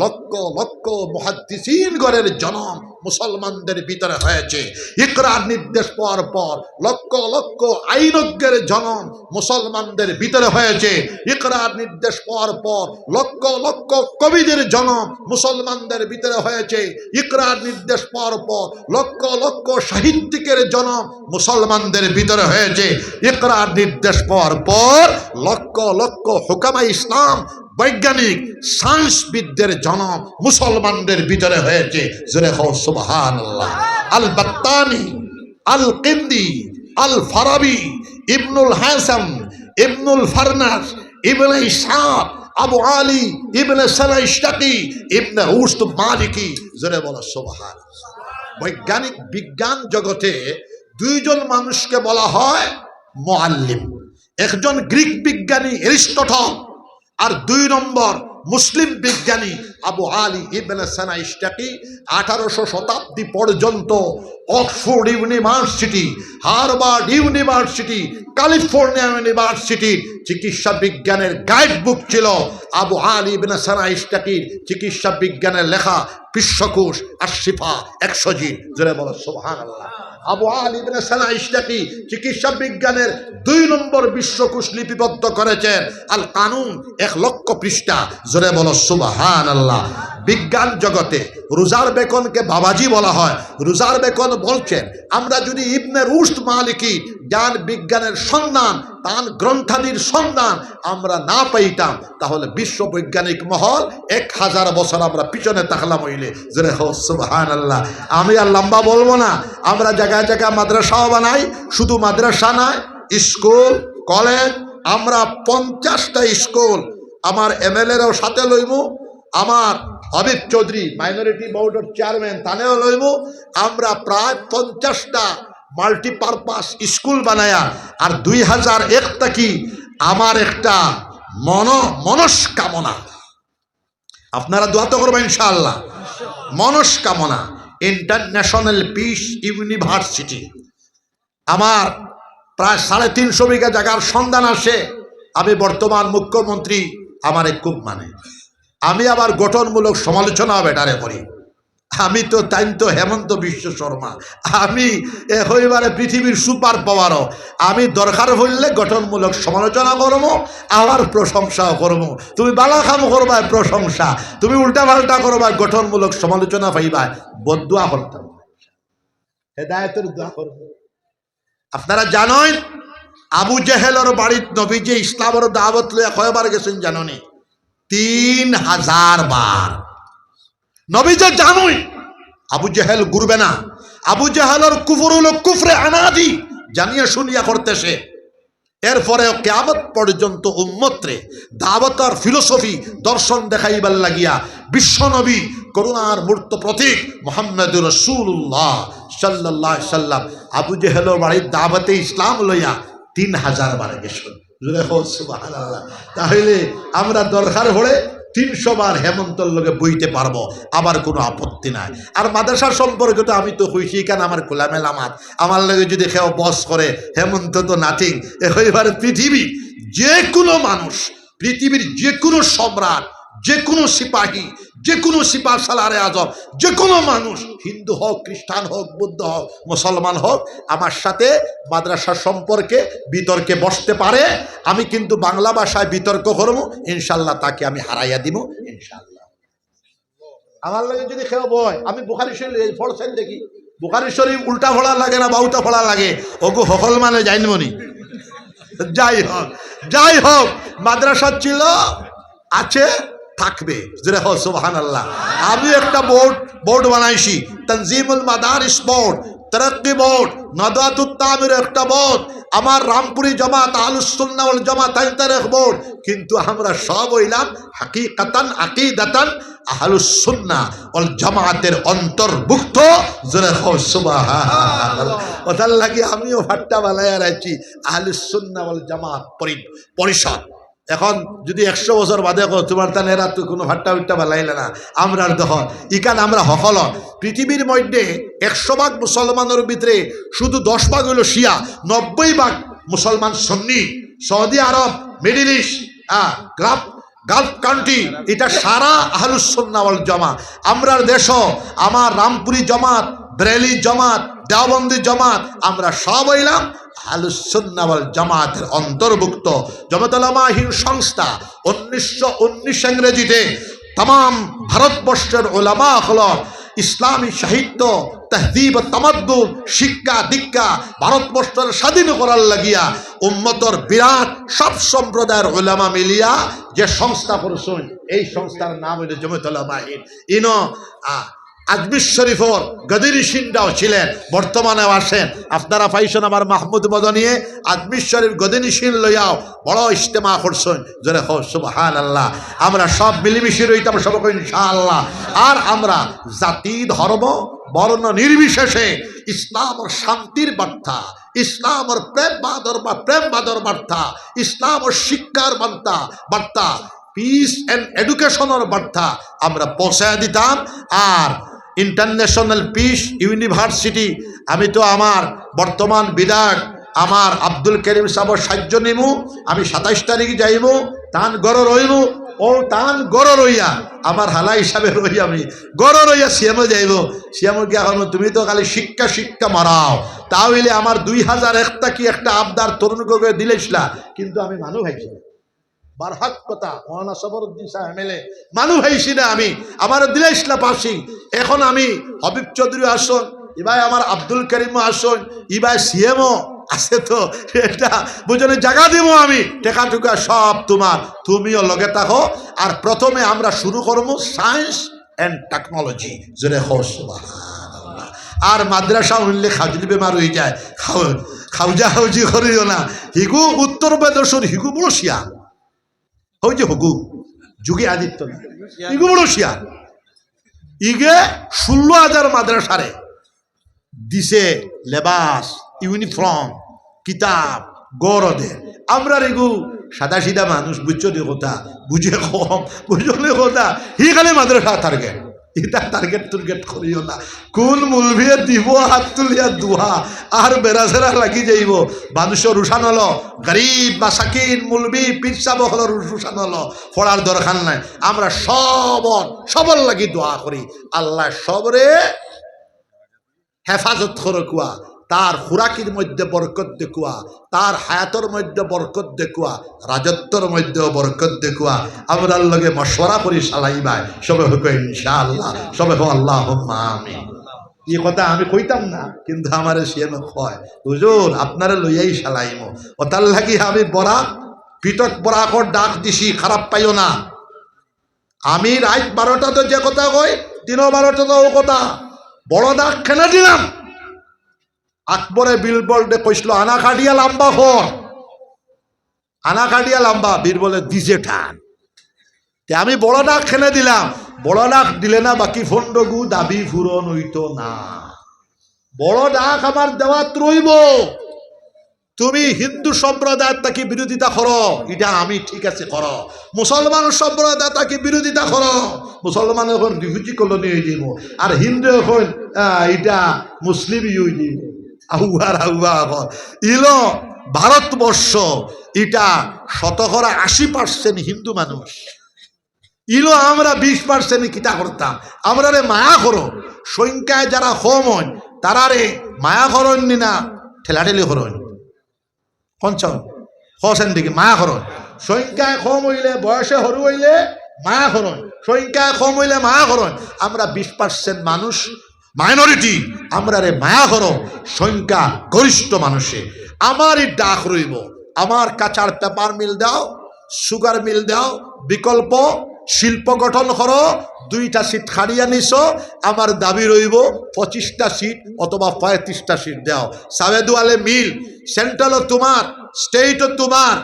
লক্ষ লক্ষ মুহাদ্দিসিন গণের জন্ম মুসলমানদের ভিতরে হয়েছে। ইকরার নির্দেশ পাওয়ার পর লক্ষ লক্ষ আইনজ্ঞের জন্ম মুসলমানদের ভিতরে হয়েছে। ইকরার নির্দেশ পাওয়ার পর লক্ষ লক্ষ কবিদের জন্ম মুসলমানদের ভিতরে হয়েছে। ইকরার নির্দেশ পাওয়ার পর লক্ষ লক্ষ সাহিত্যিকের জন্ম মুসলমানদের ভিতরে হয়েছে। ইকরার নির্দেশ পাওয়ার পর লক্ষ লক্ষ হুকামা ইসলাম, বৈজ্ঞানিক সায়েন্সবিদদের জন্ম মুসলমানদের ভিতরে হয়েছে। জোরে হও সুবহানাল্লাহ। আল বাত্তানি, আল কিন্দি, আল ফারাবি, ইবনুল হাসান, ইবনুল ফারনাস, ইবনে ইসহাক, আবু আলী ইবনে সালাইশতাকি, ইবনে রুশদ মালিকি। জোরে বলো সুবহানাল্লাহ। বৈজ্ঞানিক বিজ্ঞান জগতে দুইজন মানুষকে বলা হয় মুআল্লিম। একজন গ্রিক বিজ্ঞানী এরিস্টটল, আর 2 নম্বর মুসলিম বিজ্ঞানী আবু আলী ইবনে সালাইশতাকি। 1800 শতাব্দী পর্যন্ত Oxford university, Harvard university, California ইউনিভার্সিটির চিকিৎসা বিজ্ঞানের গাইড বুক ছিল আবু আলী ইবনে সালাইশতাকির চিকিৎসা বিজ্ঞানের লেখা বিশ্বকোষ আশিফা 100 জি। জোরে বলো সুবহানাল্লাহ। আবু আলী ইবনে সালাইশতাকি চিকিৎসা বিজ্ঞানের 2 নম্বর বিশ্বকোষ লিপিবদ্ধ করেছেন আল কানুন, 1,00,000 পৃষ্ঠা। জোরে বলো সুবহানাল্লাহ। বিজ্ঞান জগতে রোজার বেকনকে বাবাজি বলা হয়। রোজার বেকন বলছেন, আমরা যদি ইবনে রুশদ মালিকি জ্ঞান বিজ্ঞানের সন্ধান, তার গ্রন্থাদির সন্ধান আমরা না পাইতাম, তাহলে বিশ্ব বৈজ্ঞানিক মহল 1000 বছর আমরা পিছনে তাকলাম হইলে। জোরে হো সুবহানাল্লাহ। আমি আর লম্বা বলবো না। আমরা জায়গায় জায়গায় মাদ্রাসাও বানাই। শুধু মাদ্রাসা নয়, স্কুল কলেজ। আমরা 50টা স্কুল আমার এমএলএরাও সাথে লইমু, আমার হাবিব চৌধুরী মাইনরিটি বোর্ডের চেয়ারম্যান তানেও লইমু। আমরা প্রায় 50টা মাল্টিপারপাস স্কুল বানায়া, আর 2001 থেকে আমার একটা মনস্কামনা, আপনারা দোয়া তো করবেন ইনশাআল্লাহ, মনস্কামনা ইন্টারন্যাশনাল পিস ইউনিভার্সিটি। আমার প্রায় 350 বিঘা জায়গার সন্ধান আসে। আমি বর্তমান মুখ্যমন্ত্রী আমারে খুব মানে, আমি আবার গঠনমূলক সমালোচনা বেটারে করি। আমি তো তাই তো হেমন্ত বিশ্ব শর্মা, আমি হইবারে পৃথিবীর সুপার পাওয়ারও। আমি দরকার হইলে গঠনমূলক সমালোচনা করবো, আবার প্রশংসাও করবো। তুমি বালা কাম করবা প্রশংসা, তুমি উল্টা পাল্টা করবা গঠনমূলক সমালোচনা পাইবা। বদদুয়া করতাম, হেদায়েতের দোয়া করবো। আপনারা জানেন আবু জেহেলের বাড়ির নবীজি ইসলামের দাওয়াত লইয়া কয়বার গেছেন জানেন? 3000 বার। নবীজি জানুই আবু জেহেল ঘুরবে না। আবু জেহেলের কুফর হলো কুফরে আনাদি, জানিয়ে শুনিয়া করতেছে। এরপরে কিয়ামত পর্যন্ত উম্মতরে দাওয়াত আর ফিলোসফি দর্শন দেখাইবার লাগিয়া বিশ্বনবী করুণার মূর্ত প্রতীক মুহাম্মদুর রাসূলুল্লাহ সাল্লাল্লাহু আলাইহি সাল্লাম আবু জেহেলের বাড়ির দাওয়াতে ইসলাম লইয়া 3000 বার গেছেন। সুবহানাল্লাহ। তাহলে আমরা দরকার হলে 300 বার হেমন্তর লগে বইতে পারবো, আবার কোনো আপত্তি নাই। আর মাদ্রাসা সম্পর্কে তো আমি তো হইছি কেন, আমার খোলামেলামাত। আমার লগে যদি কেউ বস করে, হেমন্ত তো নাথিং। এবার পৃথিবী যে কোনো মানুষ, পৃথিবীর যে কোনো সম্রাট, যে কোনো সিপাহী, যে কোনো সিপাহ সালারে আজম, যে কোনো মানুষ, হিন্দু হোক, খ্রিস্টান হোক, বৌদ্ধ হোক, মুসলমান হোক, আমার সাথে মাদ্রাসা সম্পর্কে বিতর্কে বসতে পারে। আমি কিন্তু বাংলা ভাষায় বিতর্ক করবো, ইনশাল্লাহ তাকে আমি হারাইয়া দিব ইনশাল্লাহ। আমার লাগে যদি কেউ বয়, আমি বুখারী শরীফ পড়ছেন দেখি, বুখারী শরীফ উল্টা ফোড়া লাগে না বাউটা ফোড়া লাগে, ওগু সকল মানে জানবনি। যাই হোক মাদ্রাসা ছিল, আছে, থাকবে। সুবহানাল্লাহ। আমি একটা বোর্ড বানাইছি, তানজিমুল মাদারিস বোর্ড, তারাক্কি বোর্ড, নাদাতুত তামির একটা বোর্ড, আমার রামপুরি জামাত আহলুস সুন্নাহ ওয়াল জামাত তারিখ বোর্ড। কিন্তু আমরা সব হইলাম হাকিকাতান আকীদাতান আহলুস সুন্নাহ ওয়াল জামাতের অন্তর্ভুক্ত। সুবহানাল্লাহ। ওটার লাগি আমিও ভাট্টা বানাইয়া রাখছি আহলুস সুন্নাহ ওয়াল জামাত পরিষদ। এখন যদি 100 বছর বাদে তোমার তান এরা তো কোনো ভাট্টা উট্টা বালাইলে না, আমরা দেখো ইকান আমরা হকল পৃথিবীর মধ্যে 100 ভাগ মুসলমানের ভিতরে শুধু 10 ভাগ হইল শিয়া, 90 ভাগ মুসলমান সুন্নি। সৌদি আরব, মিডল ইস্ট, গালফ কান্ট্রি, এটা সারা আহলুস সুন্নাহ ওয়াল জামাত। আমরার দেশও আমার রামপুরি জামাত, বেরেলি জামাত, দেওবন্দি জামাত, আমরা সব হইলাম আহলুস সুন্নাহ ওয়াল জামাতের অন্তর্ভুক্ত। জামাত উলামাহীন সংস্থা 1919 ইংরেজিতে তাম ভারতবর্ষের উলামা হল ইসলামী সাহিত্য, তাহদিব, তামাদ্দুন, শিক্ষা দীক্ষা ভারতবর্ষের স্বাধীন করার লাগিয়া উম্মতর বিরাট সব সম্প্রদায়ের উলামা মিলিয়া যে সংস্থা করছেন, এই সংস্থার নাম হইল জামাত উলামাহীন। আজমির শরীফর গদিরি সিনটাও ছিলেন, বর্তমানে আসেন আপনারা পাইছেন আমার মাহমুদ মদনিয়ে আজমির শরীফ গদিনী সিন লইয়াও বড় ইজতেমা করছেন। জোরে হোক সুবহানাল্লাহ। আমরা সব মিলিমিশি রইতাম সব ইনশাআল্লাহ। আর আমরা জাতি ধর্ম বর্ণ নির্বিশেষে ইসলামের শান্তির বার্তা, ইসলামের প্রেম বাদর বার্তা, ইসলামের শিক্ষার বার্তা, পিস অ্যান্ড এডুকেশনের বার্তা আমরা পৌঁছায় দিতাম। আর ইন্টারন্যাশনাল পিস ইউনিভার্সিটি, আমি তো আমার বর্তমান বিধায়ক আমার আব্দুল করিম সাহেবের সাহায্য নিমু, আমি 27 তারিখ যাইব, তান গড় রইব, ও তান গড় রইয়া আমার হালা হিসাবে রই, আমি গড় রইয়া সিএমও যাইব। সিএমও গিয়া হল তুমি তো খালি শিক্ষা মারাও, তাহলে আমার 2001 কি একটা আবদার তরুণকে দিলেছিলা, কিন্তু আমি মানুষ হয়েছি বারহাক কথা মহানা সবরুদ্দিন সাহেব এমএলএ মানু হয়েছি না, আমি আমার দিলাইসলা পাশি। এখন আমি হবিব চৌধুরী আসন, ইবাই আমার আব্দুল করিম আসন, ইবাই সিএমও আছে, তো এটা বুঝলে জায়গা দিব আমি, টেকা টুকা সব তোমার, তুমিও লগে থাকো। আর প্রথমে আমরা শুরু করবো সায়েন্স অ্যান্ড টেকনোলজি। জোরে সুবহানাল্লাহ। আর মাদ্রাসা উনলে খাজলি বেমার হয়ে যায়, খাউজি করিও না। হিগু উত্তর প্রদেশের হিগু বড় শিয়া, ওই যে হগু যুগে আদিত্য না, ইগু বড় শিয়া, ইগে 16,000 মাদ্রাসারে দিছে লেবাস, ইউনিফর্ম, কিতাব, গড়দে। আমরা রেগু সাদা সিধা মানুষ, বুঝছো রে কথা, বুঝে কম, বুঝলে কথা, হি খালি মাদ্রাসা টার্গেট, এটা টার্গেট করিও না। কোন মুলভিয়ে দিব হাত তুলিয়া দুহা আর বেড়াছেরা লাগি যাইব, মানুষের রুশান হলো, গরিব মাসাকিন মুলবি পিরসাব হলো রুশান হলো, পড়ার দরকার নাই। আমরা সবর লাগি দোয়া করি, আল্লাহ সবরে হেফাজত করে কুয়া, তার খুরাকির মধ্যে বরকত দেখুয়া, তার হায়াতর মধ্যে বরকত দেখুয়া, রাজত্বর মধ্যেও বরকত দেখুয়া। আমরা লগে মশওয়ারা করি সালাইবাই সবে হোক ইনশাআল্লাহ, সবে হোক আল্লাহুম্মা আমিন। এই কথা আমি কইতাম না, কিন্তু আমার সিএমএ কয় হুজুর আপনারা লইয়াই সালাইমো। ও তার লাগি আমি পিটক বরাকর ডাক দিছি, খারাপ পাইও না। আমি রাত 12টাতে যে কথা কই, 12:30 ও কথা বড় ডাক কেন দিলাম। আকবরে বীরবলকে কইছিল আনা কাটিয়া লাম্বা হর, আনা কাটিয়া লাম্বা, বীরবলে দিছে টান। আমি বড় ডাক খেলে দিলাম, বড় ডাক দিলে না বাকি ফন্ডগু দাবি পূরণ হইত না। বড় ডাক আমার দেওয়াত রইব। তুমি হিন্দু সম্প্রদায়ের তাকে বিরোধিতা করো, এটা আমি ঠিক আছে করো। মুসলমান সম্প্রদায় তাকে বিরোধিতা করো, মুসলমান এখন রিফিউজি কলোনি হয়ে যাব, আর হিন্দু এখন এটা মুসলিম হয়ে যাব। ইলো ভারতবর্ষ এটা 80% হিন্দু মানুষ, ইলো আমরা 20% কিতা করতাম, আমরা রে মায়া করো সংখ্যায় যারা কম হয় তারা রে মায়া করন না ঠেলাঠেলি করন পঞ্চম হোসেন দিকে মায়া করন, সংখ্যায় কম হইলে বয়সে সরু হইলে মায়া করন, সংখ্যায় কম হইলে মায়া করন। আমরা 20% মানুষ মাইনরিটি, আমরা রে মায়া করো সংখ্যা গরিষ্ঠ মানুষে। আমারই ডাক রইব, আমার কাঁচার পেপার মিল দাও, সুগার মিল দাও, বিকল্প শিল্প গঠন করো, 2টা সিট খাড়িয়া নিছ, আমার দাবি রইব 25টা সিট অথবা 35টা সিট দাও। সাবেদুয়ালে মিল, সেন্ট্রালও তোমার, স্টেটও তোমার।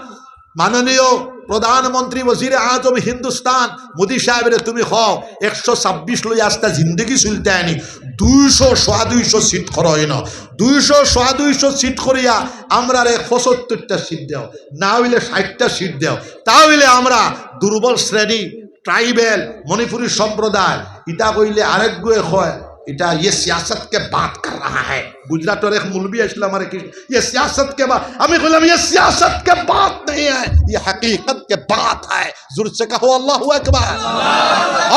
মাননীয় প্রধানমন্ত্রী ওজির আজম হিন্দুস্তান মোদী সাহেবের তুমি হও 126 লই আসতে জিন্দগি চলতে আনি 200 সিট করই না, 200 সিট করিয়া আমরা রে 75টা সিট দেও, না হইলে 60টা সিট দেও। তাহলে আমরা দুর্বল শ্রেণী, ট্রাইবেল, মণিপুরী সম্প্রদায় ইটা কইলে আরেক গুয়ে হয় এটা ये सियासत के बात कर रहा है। गुजरात और एक मुलवी असला हमारे की ये सियासत के बात, हमें बोला ये सियासत के बात नहीं है, ये हकीकत के बात है। जोर से कहो अल्लाहु अकबर,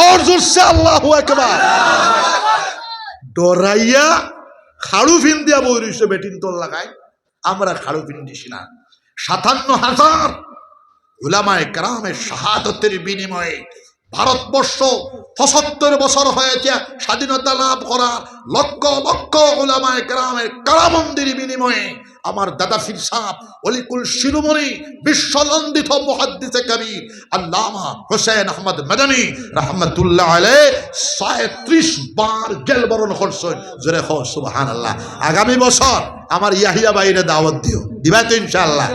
और जोर से अल्लाहु अकबर। डोराइया खाड़ू फिन दिया बोरी से बेटिन तो लगाए, আমরা খাড়ু ফিন দিছি না। 57,000 উলামায়ে কেরামের শাহাদাতের বিনিময়ে ভারতবর্ষ ৭৫ বছর হয়েছে স্বাধীনতা লাভ করার, লক্ষ লক্ষ উলামায়ে কেরামের কারাবন্দির বিনিময়ে আমার দাদা পীর সাহেব অলিকুল শিরোমণি বিশ্বনন্দিত মুহাদ্দিসে কবির আল্লামা হোসেন আহমদ মাদানী রাহমাতুল্লাহ আলাইহি ৩৭ বার জেল বরণ করছেন। জোরে কও সুবহানাল্লাহ। আগামী বছর আমার ইয়াহিয়া বাইরে দাওয়াত দিও, দিবা তো ইনশাআল্লাহ।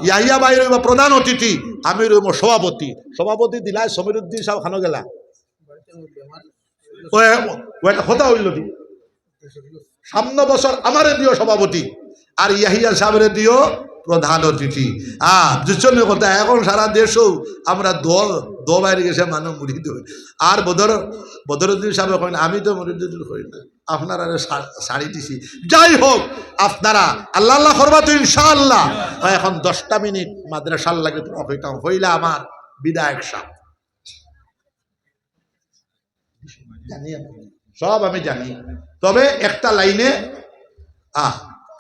ইয়াহিয়া বাইরে প্রধান অতিথি, আমি রইব সভাপতি। সভাপতি দিলাই সমীরউদ্দিন সাহেব খানো গেলা ওটা কথা হইল ঠিক। সামনে বছর আমারে দিও সভাপতি, আর ইয়াহিয়া সাহেবের দিও প্রধান অতিথি। বুঝছেন কথা, এখন সারা দেশও আমরা দো বাইরে গেছে মানুষ মুড়িদ হই। আর বদরুদ্দিন সাহেব করেন আমি তো মুড়িদুদ্দিন হই না, আপনারা শাড়ি দিছি। যাই হোক, আপনারা আল্লাহ আল্লাহ করবা তো ইনশাআল্লাহ। এখন 10টা মিনিট মাদ্রাসার লাগে হইতাম হইলে আমার বিধায়ক সাহেব জানি, সব আমি জানি। তবে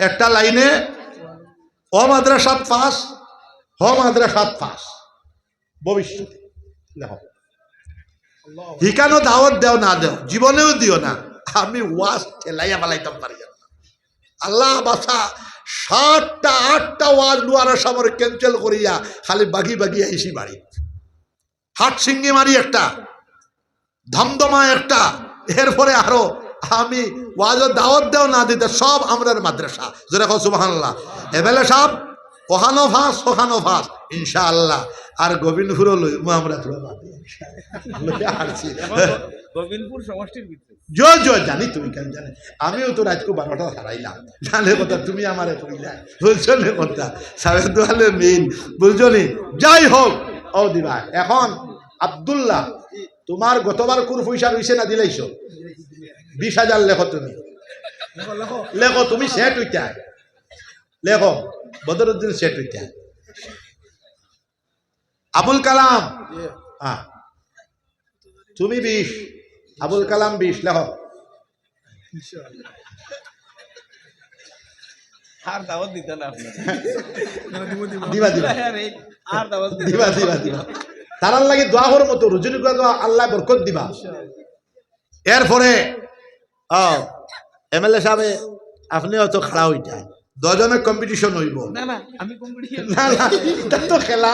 একটা লাইনে ও মাদ্রাসাত পাস, হ মাদ্রাসাত পাস ভবিষ্যতে হিকানো দাওয়াত দেও না দেও, জীবনেও দিও না। আমি ওয়াজ ঠেলাইয়া পালাইতাম পারি না। আল্লাহ বাসা 7টা 8টা ওয়াজ লুয়ারা সামর ক্যান্সেল করিয়া খালি বাগি বাগি আইসি বাড়ি। হাট সিঙ্গি মারি একটা, ধমধমা একটা, এরপরে আরো আমি ওয়াজের দাওয়াত দেও না দিতে সব আমরার মাদ্রাসা। জোরে কও সুবহানাল্লাহ। এবেলে সব ওখানো ফাঁস ইনশাআল্লাহ। আর গোবিন্দপুরও লইব আমরা গোবিন্দপুর সমষ্টির ভিতরে জানি তুমি কেন জানে, আমিও তো রাজকো 12টা হারাইলাম জানে কথা, তুমি আমারে কইলা বলছো নে কথা সাড়ে দোয়ালে মেইন বুঝছো নি। যাই হোক ও দিবা, এখন আব্দুল্লাহ তোমার গতবার কোন পয়সা রইছে না দিলাইছো? 20,000 লেখো তুমি, লেখো তুমি সেট হইতা, লেখো বদরুদ্দিন সেট হইতা। আবুল কালাম তুমি 20, আবুল কালাম 20 লেখো। আর দাওয়াত দিতে না আপনি দিবা আর দাওয়াত দিবা তারার লাগে দোয়া করার মতো রুজুরি করে দোয়া, আল্লাহ বরকত দিবা। এরপরে এমএলএ সাহেব আপনি অত খাড়া হইতা, 10 জনের কম্পিটিশন হইব। না আমি কম্পিটিশন না এটা তো খেলা,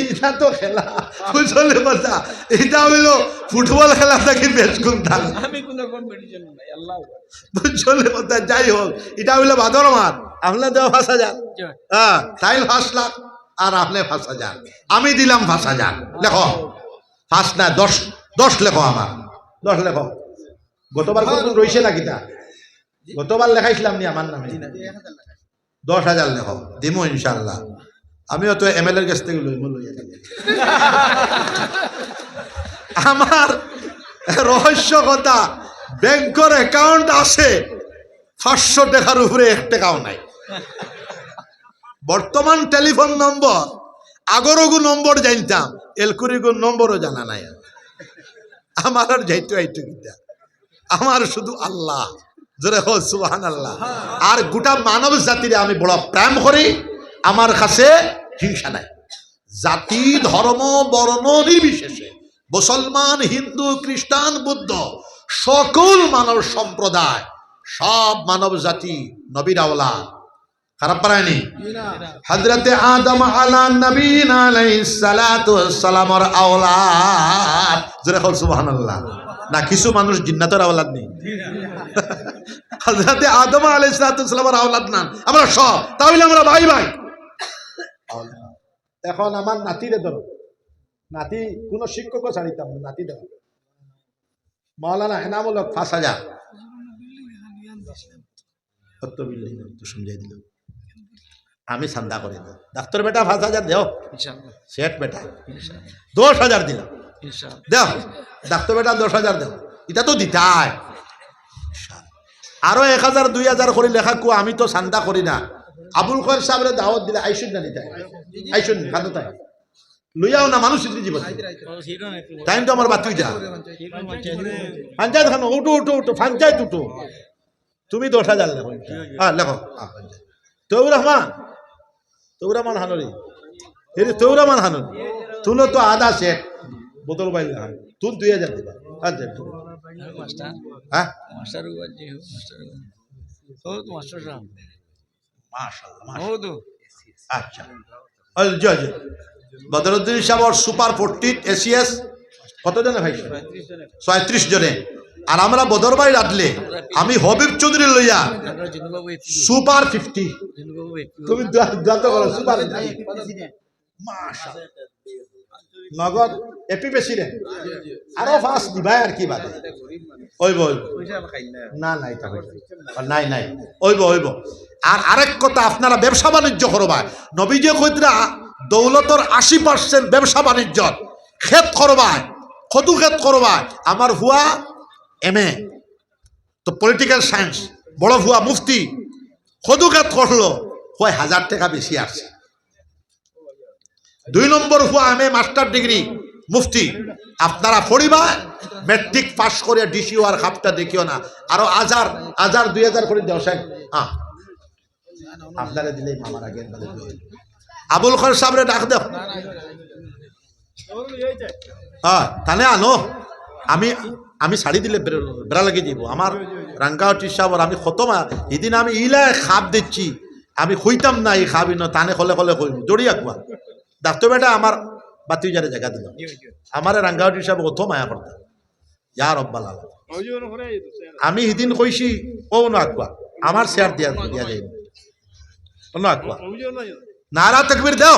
এটা তো খেলা বুঝলে কথা। এটা হইল ফুটবল খেলা থাকি বেশ কোনটা, আমি কোনো কম্পিটিশন নাই আল্লাহ বুঝলে কথা। যাই হোক, এটা হইল ভাদর মাস, আপনার দেওয়া 5,000, তাই 5 লাখ, আর আপনি 5,000, আমি দিলাম 5,000। লেখো 5 না 10 লেখো, আমার 10 লেখো। গতবার কোন রইছে না কিতা? গতবার লেখাইছিলাম নি আমার নামে? 10,000 লেখো, দিমো ইনশাআল্লাহ। আমিও তো এমএলএর কাছ থেকে লইব, আমার রহস্য কথা, ব্যাংকের অ্যাকাউন্ট আছে 500 টাকার উপরে 1 টাকাও নাই। বর্তমান টেলিফোন নম্বর আগরগু নম্বর জানতাম, এলকুরিগু নম্বরও জানা নাই। আমার আর যাইতো আইতো কিতা, আমার শুধু আল্লাহ, জোরে হো সুবহানাল্লাহ। আর গোটা মানব জাতিরে আমি বড় প্রেম করি, আমার কাছে হিংসা নাই। জাতি ধর্ম বর্ণ নির্বিশেষে মুসলমান হিন্দু খ্রিস্টান বৌদ্ধ সকল মানব সম্প্রদায়, সব মানব জাতি নবীর আওলাদ। খারাপ পারায়নি? হযরতে আদম আলা নবীনা আলাইহিস সালাতু ওয়াস সালামের আওলাদ, জোরে বল সুবহানাল্লাহ। না কিছু মানুষ জিন্নাতের আওলাদ নেই। হযরতে আদম আলাইহিস সালাতু ওয়াস সালামের আওলাদ না আমরা সব, তাহলে আমরা ভাই ভাই। এখন আমার নাতিরে ধরো, নাতি কোন শিক্ষকও ছাড়িতাম না, নাতি ধরো মাওলানা এনামুলক ৫,০০০ সমঝাই দিল। আমি চান্দা করে দেব, ডাক্তার বেটা ৫,০০০ দেও, শেঠ বেটা ১০,০০০ দিলাম, দেও ডাক্তার বেটা ১০,০০০ দেও, এটা তো দিতাই। আরো ১,০০০ ২,০০০ করে লেখা কু, আমি তো চান্দা করি না। আবুল খয়ের সাহেবের দাওয়াত দিলে আইসুন না নিতাই, আইসুন খাতো তাই লইয়াও না মানুষ জীবন টাইম তো আমার বাতিল যা পঞ্চায়েত খানো উঠো উঠো উঠো পঞ্চায়েত উঠো। তুমি ১০,০০০ লেখো, হ্যাঁ লেখো। তৌর রহমান হানরি, তৌর রহমান হানরি তুলো তো আধা সেট বোতল বাইল না, তুল ২,০০০ দিবা। হ্যাঁ আচ্ছা, বদরুদ্দিন সাহেব সুপার 40 এসিএস কত জনে ভাই? ৩৬ জনে। আর আমরা বদরবাই রাখলে আমি হবিব চৌধুরী লইয়া সুপার 50। তুমি সুপার নগদ এপি বেশি রে, আরো ফার্স্ট দিবাই আর কি বাদে ওইব না নাই নাই নাই ওইব ওইব। আর আরেক কথা, আপনারা ব্যবসা বাণিজ্য করবায়, নবীজি কইতরা দৌলতর ৮০% ব্যবসা বাণিজ্য ক্ষেত করবায়, কদু ক্ষেত করবায়। আমার হুয়া MA তো পলিটিক্যাল সায়েন্স, বড় হুয়া মুফতি, কদু ক্ষেত করলো হয় ১,০০০ টাকা বেশি আসছে। ২ নম্বর হুয়া MA মাস্টার ডিগ্রি মুফতি। আপনারা পড়িবা মেট্রিক পাস করে ডিসিও আর খাপটা দেখিও না, আরো ১,০০০ ২,০০০ করে দেওয়া। হ্যাঁ আপনারা দিলেই মামার আগে আবুল খর সাহেবরে ডাক দেও, হ্যাঁ তানে আনো। আমি শাড়ি দিলে বেড়া লাগিয়ে দিব। আমার রাঙ্গাওটি সাহেব আমি খতমা এদিন আমি ইলা খাপ দিচ্ছি, আমি হইতাম না এই খাবি না, টানে হলে হলে কইব জড়িয়ে আঁকবা ডাক্তার বেটা আমার বাতি যারে জায়গা দিল। আমার রাঙ্গাওটি সাহেব অত মায়া করতাম, ইয়ার রব্বাল আলামিন। আমি সেদিন কইছি ও না আঁকবা, আমার শেয়ার দিয়া যায় না আঁকবা। নারা তাকবীর দাও।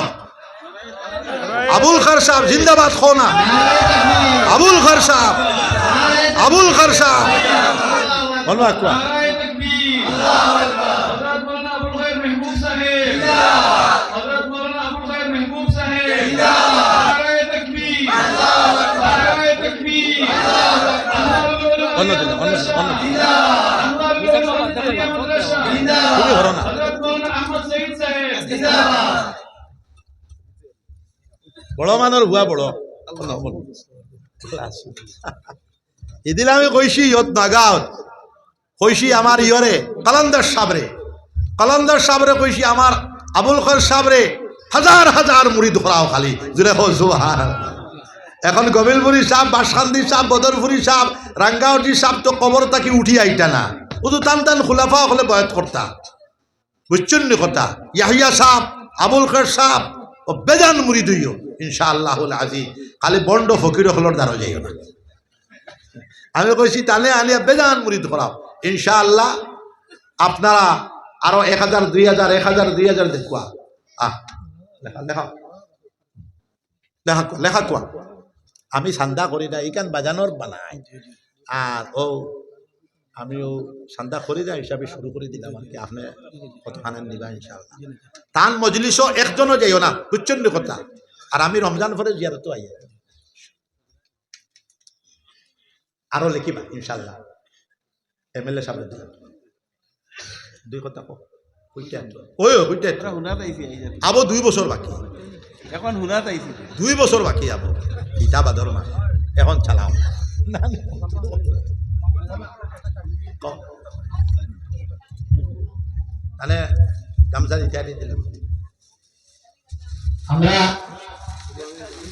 আবুল খর সাহেব জিন্দাবাদ খো না, আবুল খর সাহেব, আবুল খর সাহেব বলো আঁকবা। বড় মানের হুয়া বড় এদিন আমি কইছি ইয়ত নাগাঁৱত কইছি আমার ইয়রে কলন্দর সাবরে কইছি আমার আবুল খর সাবরে ১,০০০ মুড়িদ খরাও খালি জুড়ে হো সুবহানাল্লাহ। এখন গবিলপুরি সাহেব, বাসখান্দি সাহেব, বদরপুরি সাহেব, রাঙ্গাওটি সাহেব তো কবর তাকে উঠি আইটা না, ও তো টান টান খুলাফা হলে বয়ত করতা, বুঝছেন নি কথা। ইয়াহিয়া সাহেব, আবুল খর সাহেব ও বেজান মুরিদ হইও ইনশাআল্লাহুল আজিজ। খালি বন্ড ফকির হলর দ্বারা যাইও না। আমি কইছি তানে আনিয়া বেজান মুরিদ করাও ইনশাআল্লাহ। আপনারা আরো ১,০০০ ২,০০০ ১,০০০ ২,০০০ দেখুয়া। লেখা লেখা লেখা লেখা কোয়া। আমি চান্দা করি না, এইখান বাজানোর বানাই। আর আমিও চান্দা করি না হিসাবে শুরু করে দিলাম আর কি। আপনি কতখানে নিবা ইনশাআল্লাহ। তান মজলিসও একজনও যাইও না, বুঝছেন নি কথা। আর আমি রমজান পরে জিয়ারত আইয়া আরো লিখিবা ইনশাআল্লাহ। MLA সাহেব দিলাম 2 কথা কো আবো 2 বছর বাকি। এখন হুনা তাইছি 2 বছর বাকি আবো ইটা বাদর মাস এখন চালাও তাহলে গামছা ইত্যাদি দিলাম আমরা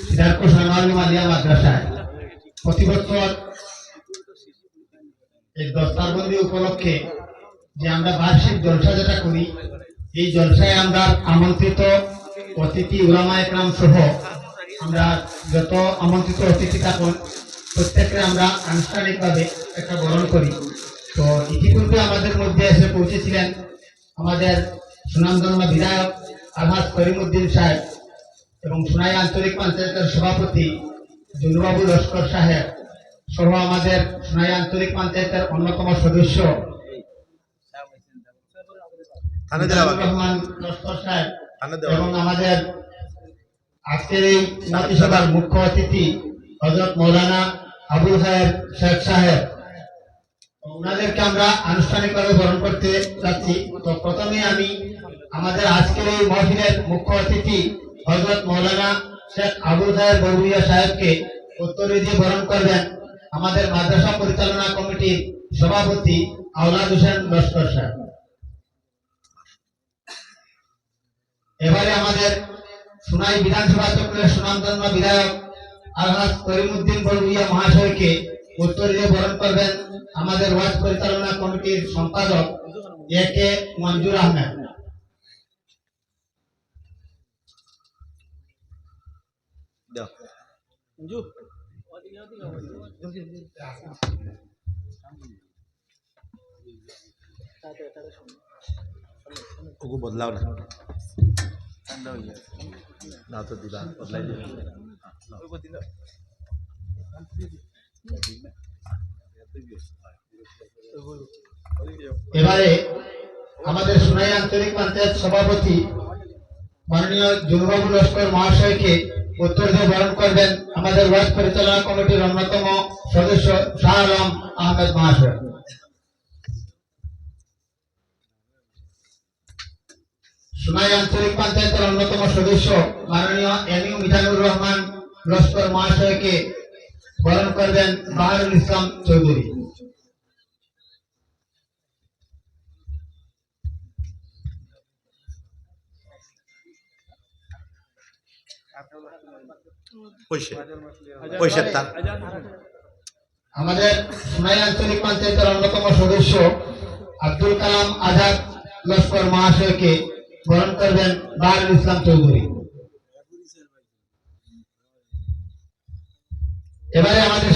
সিদ্ধার্থ সামাল মালিয়া মাদ্রাসায় প্রতি বছর এই দস্তারবন্দি উপলক্ষে যে আমরা বার্ষিক জলসা যেটা করি এই জলসায় আমরা আমন্ত্রিত অতিথি উলামা একরাম সহ আমরা যত আমন্ত্রিত অতিথি থাকুন প্রত্যেককে আমরা আনুষ্ঠানিকভাবে একটা বরণ করি তো ইতিপূর্বে আমাদের মধ্যে এসে পৌঁছেছিলেন আমাদের সুনামধন্য বিধায়ক আলহাজ করিমউদ্দিন সাহেব এবং সোনাই আঞ্চলিক পঞ্চায়েতের সভাপতি জুনুবাবু লস্কর সাহেব সহ আমাদের সোনাই আঞ্চলিক পঞ্চায়েতের অন্যতম সদস্য রহমান লস্কর সাহেব এবং আমাদের আজকের এই মন্ত্রিসভার মুখ্য অতিথি হযরত মৌলানা আবুল খায়ের শেখ সাহেব ওনাদেরকে আমরা আনুষ্ঠানিকভাবে বরণ করতে যাচ্ছি তো প্রথমে আমি আমাদের আজকের এই মহফিলের মুখ্য অতিথি হযরত মৌলানা শেখ আবুল খায়ের বরুইয়া সাহেবকে উত্তরী দিয়ে বরণ করবেন আমাদের মাদ্রাসা পরিচালনা কমিটির সভাপতি আওলাদ হোসেন লস্কর সাহেব। এবারে আমাদের সোনাই বিধানসভা চক্রের সুনামধন্য বিধায়ক আলহাজ করিমউদ্দিন বরুইয়া মহাশয়কে উত্তর দিয়ে বরণ করবেন আমাদের ওয়াজ পরিচালনা কমিটির সম্পাদক এ কে মঞ্জুর আহমেদ। বদলাও না না তো দিবা বদলাই দিবা এবারে আমাদের সোনাই আঞ্চলিক পঞ্চায়েত সভাপতি মাননীয় জুনুবাবু লস্কর মহাশয়কে উত্তর দিয়ে বরণ করবেন আমাদের ওয়াজ পরিচালনা কমিটির অন্যতম সদস্য শাহ আলম আহমেদ মহাশয়। সোনাই আঞ্চলিক পঞ্চায়েতের অন্যতম সদস্য মাননীয় এম ইউ মিজানুর রহমান লস্কর মহাশয়কে বরণ করবেন বাহারুল ইসলাম চৌধুরী। আমাদের সোনাই আঞ্চলিক পঞ্চায়েতের অন্যতম সদস্য আব্দুল কালাম আজাদ লস্কর মহাশয়কে বরণ করবেন বাহারুল ইসলাম চৌধুরী। এবারে আমাদের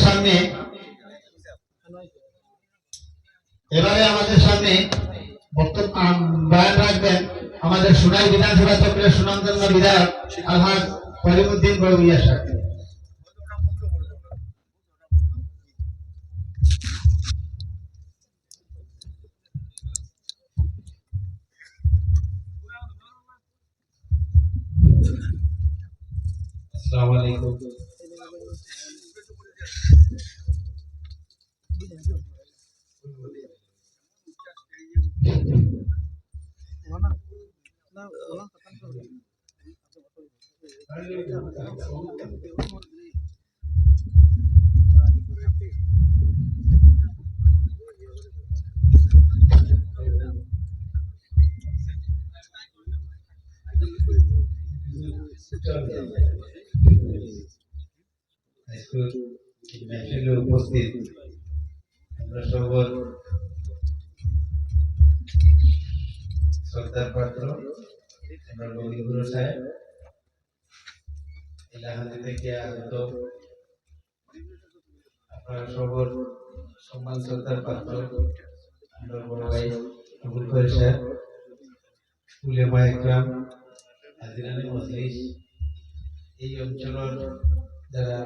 সামনে বক্তব্য বয়ান রাখবেন আমাদের সোনাই বিধানসভা চক্রের সুনামধন্য বিধায়ক আলহাজ করিমউদ্দিন বরুইয়া সাহেব। আসসালামু আলাইকুম। উপস্থিত আমরা সকল শ্রদ্ধার পাত্র আমরা গৌরীগুরু সাহেব এলাহাবাদ থেকে আগত আপনারা সকল সম্মান শ্রদ্ধার পাত্র আমরা বড় ভাই আবুল খায়ের সাহেব উলেমা একরাম হাজিরানে মজলিস এই অঞ্চলের যারা